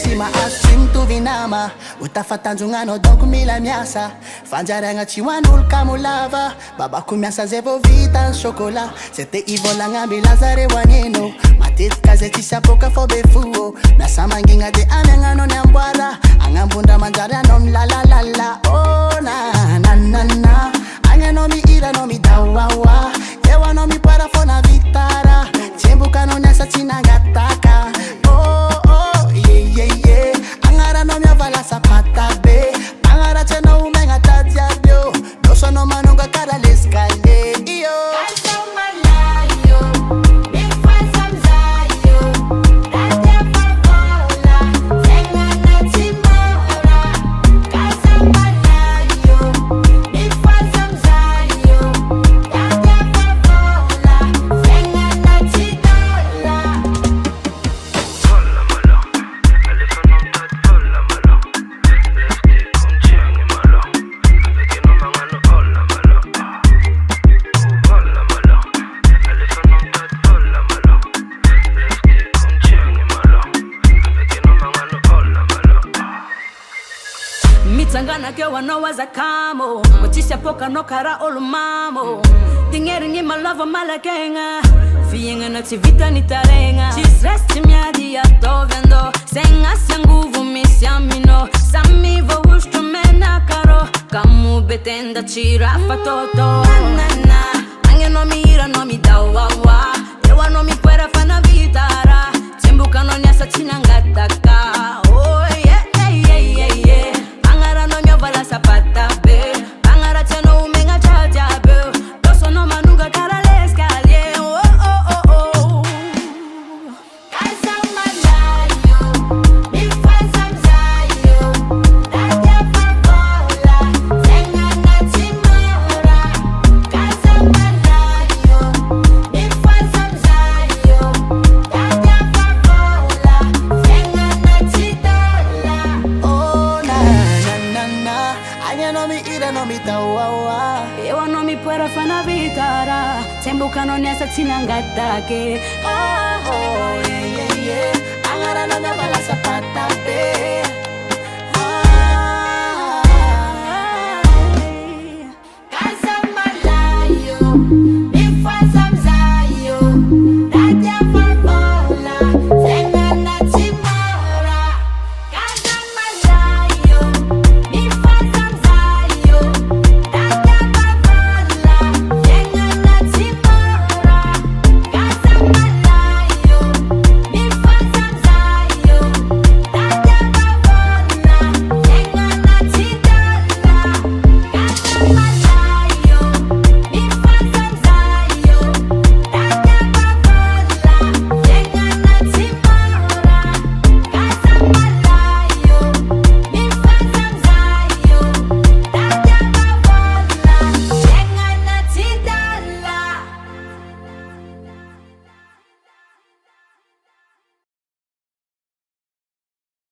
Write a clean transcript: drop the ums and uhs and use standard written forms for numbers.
Sima asim tu vinama utafatanjungano donko mila miasa fanjaragna tsy hoan'olo kamolava babako miasa zay vao vita ny chocolat zay te ivolagna milazare hoanino matetika zay tsisy apoka fô be fo miasa mangigna de amiagnano ny amboara agnambondra manjary anao milalalala oh na agny anao mihira anao midaoaoa eo anao mipara fô na vitara tsemboka anao niasa tsy nangataka Angarano mi avala sapata be Angarache na umenga tatiabyo Doso no manunga kara l'escalier Iyo Kalsa malayo Bifwa samzayo Tatia favola Senga na timora Kalsa malayo Bifwa samzayo Tatia favola Senga na tidola Mitangana ke wanawaza kamo Motisha poka no kara olumamo Tingeri ngi malava malakenga Fiyenga na tivita ni tarenga Chisresti miadi ya tovendo Senga sianguvu misiamino Samivo ushtu mena karo Kamu betenda chira fatoto Anana Ange no mira no mi dawawa Ewa no mi puera fana vitara Tembuka no nyasa chinangataka Oh yeah Vala sapata be Angara teno umenga chacha be Doso no manuga kara l'escalier Oh oh oh oh Kalsa malayo Bifwa samzayo Tatia favola Senga na timora Kalsa malayo Bifwa samzayo Tatia favola Senga na tidola Oh na Anya no mi ira no mi tawawa Ewa no mi puera fana vitara Tembuka no nyasa tinangatake Oh